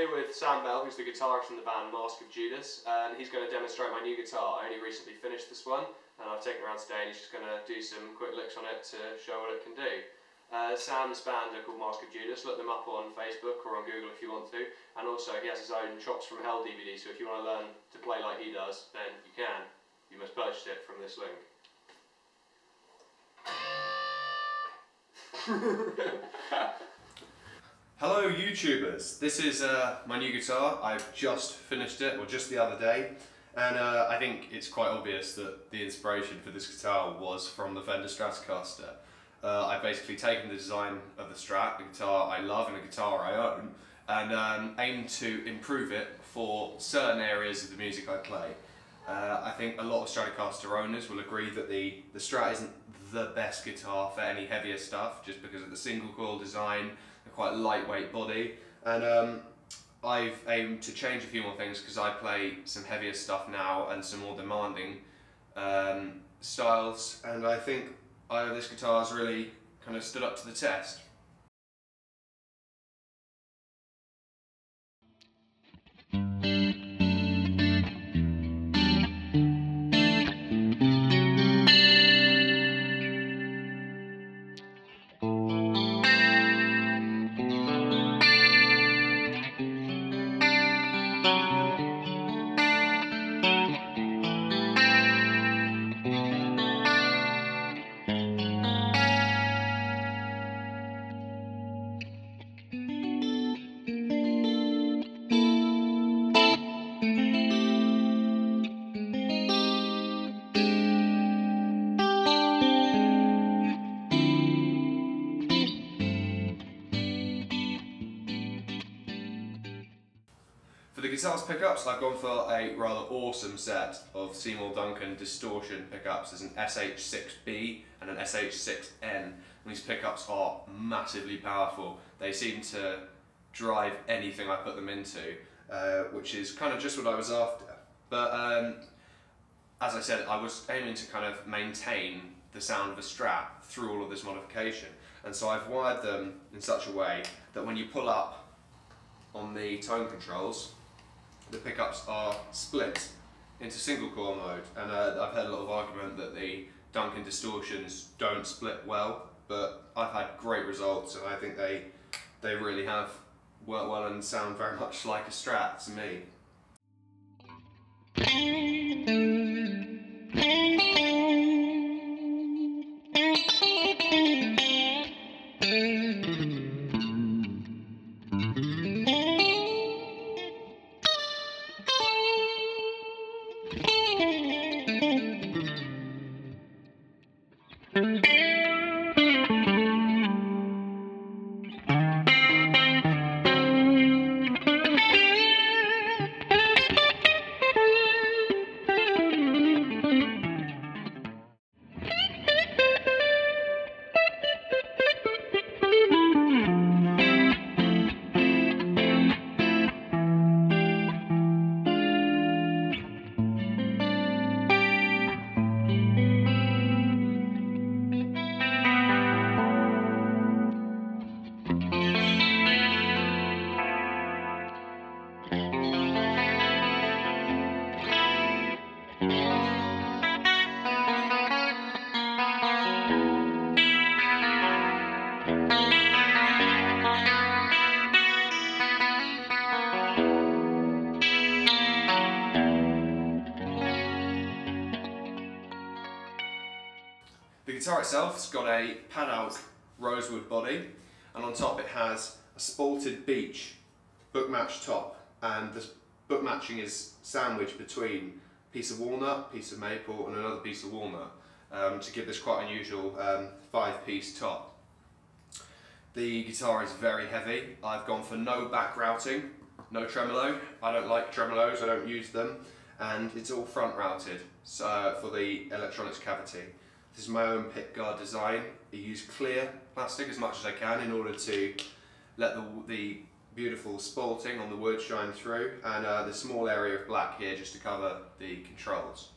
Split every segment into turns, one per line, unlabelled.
here with Sam Bell, who's the guitarist in the band Mask of Judas, and he's going to demonstrate my new guitar. I only recently finished this one, and I've taken it around today, and he's just going to do some quick licks on it to show what it can do. Sam's band are called Mask of Judas. Look them up on Facebook or on Google if you want to, and also he has his own Chops from Hell DVD, so if you want to learn to play like he does, then you can. You must purchase it from this link.
Hello YouTubers, this is my new guitar. I've just finished it, or just the other day, and I think it's quite obvious that the inspiration for this guitar was from the Fender Stratocaster. I've basically taken the design of the Strat, the guitar I love and a guitar I own, and aimed to improve it for certain areas of the music I play. I think a lot of Stratocaster owners will agree that the Strat isn't the best guitar for any heavier stuff, just because of the single coil design, a quite lightweight body, and I've aimed to change a few more things because I play some heavier stuff now and some more demanding styles, and I think this guitar's really kind of stood up to the test. For the guitar's pickups, I've gone for a rather awesome set of Seymour Duncan Distortion pickups. There's an SH6B and an SH6N, and these pickups are massively powerful. They seem to drive anything I put them into, which is kind of just what I was after. But as I said, I was aiming to kind of maintain the sound of a Strat through all of this modification, and so I've wired them in such a way that when you pull up on the tone controls, the pickups are split into single coil mode, and I've heard a lot of argument that the Duncan Distortions don't split well, but I've had great results, and I think they really have worked well and sound very much like a Strat to me. The guitar itself has got a Padauk Rosewood body, and on top it has a Spalted Beech book match top, and this book matching is sandwiched between a piece of walnut, piece of maple and another piece of walnut to give this quite unusual 5-piece top. The guitar is very heavy. I've gone for no back routing, no tremolo. I don't like tremolos, I don't use them, and it's all front routed for the electronics cavity. This is my own pickguard design. I use clear plastic as much as I can in order to let the beautiful spalting on the wood shine through, and the small area of black here just to cover the controls.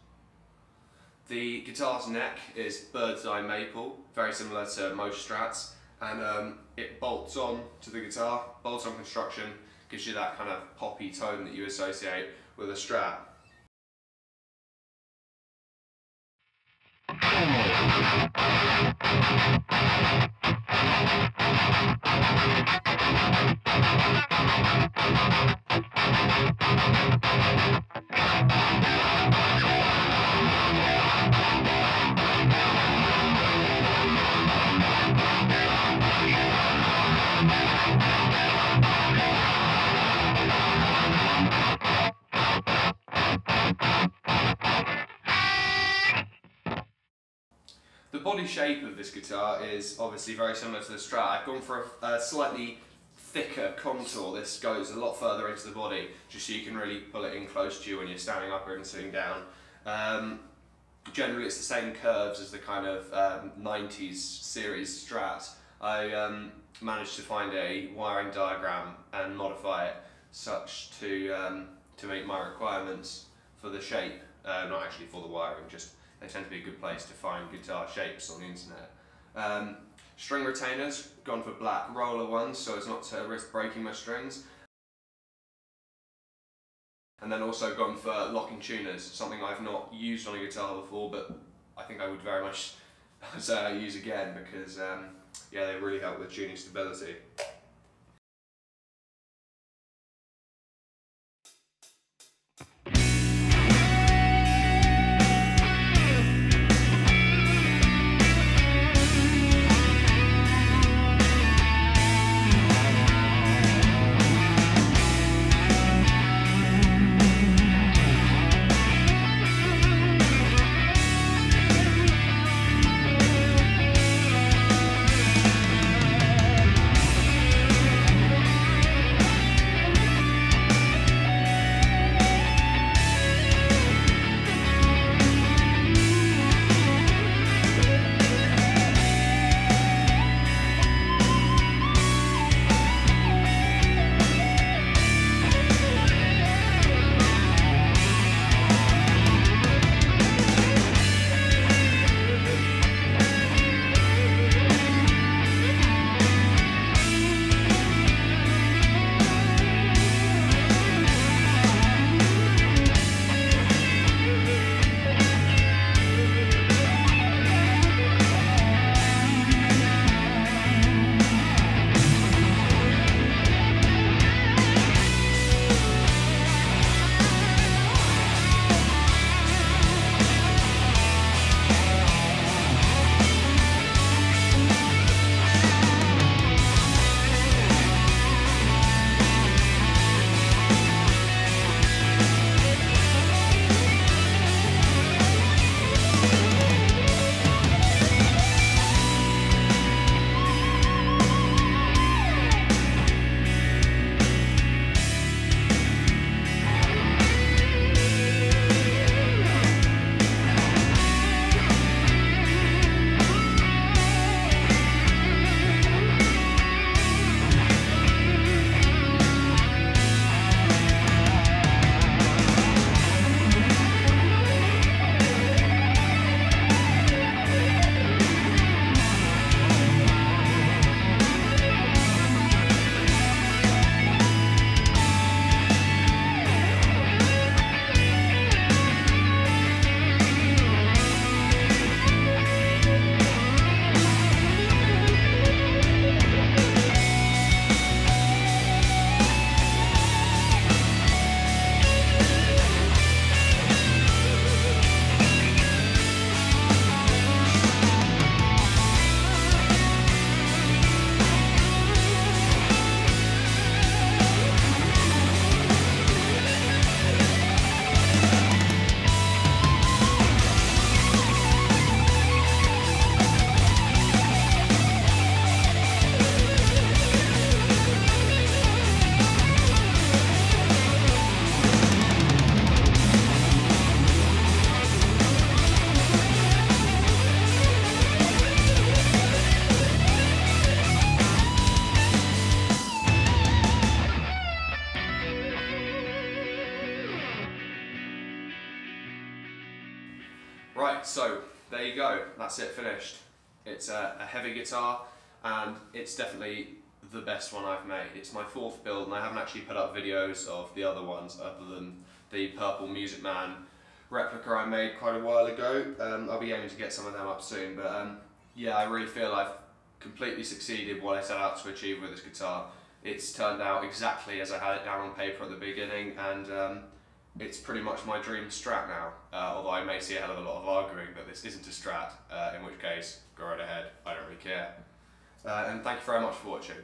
The guitar's neck is bird's eye maple, very similar to most Strats, and it bolts on to the guitar, bolts on construction, gives you that kind of poppy tone that you associate with a Strat. The body shape of this guitar is obviously very similar to the Strat. I've gone for a slightly thicker contour. This goes a lot further into the body, just so you can really pull it in close to you when you're standing up or even sitting down. Generally it's the same curves as the kind of 90s series Strat. I managed to find a wiring diagram and modify it such to meet my requirements for the shape, not actually for the wiring, just they tend to be a good place to find guitar shapes on the internet. String retainers, gone for black roller ones so as not to risk breaking my strings. And then also gone for locking tuners, something I've not used on a guitar before, but I think I would very much use again because yeah, they really help with tuning stability. Right, so there you go, that's it finished. It's a heavy guitar and it's definitely the best one I've made. It's my 4th build, and I haven't actually put up videos of the other ones other than the Purple Music Man replica I made quite a while ago. I'll be aiming to get some of them up soon, but yeah, I really feel I've completely succeeded what I set out to achieve with this guitar. It's turned out exactly as I had it down on paper at the beginning, and it's pretty much my dream Strat now, although I may see a hell of a lot of arguing that this isn't a Strat, in which case, go right ahead, I don't really care. And thank you very much for watching.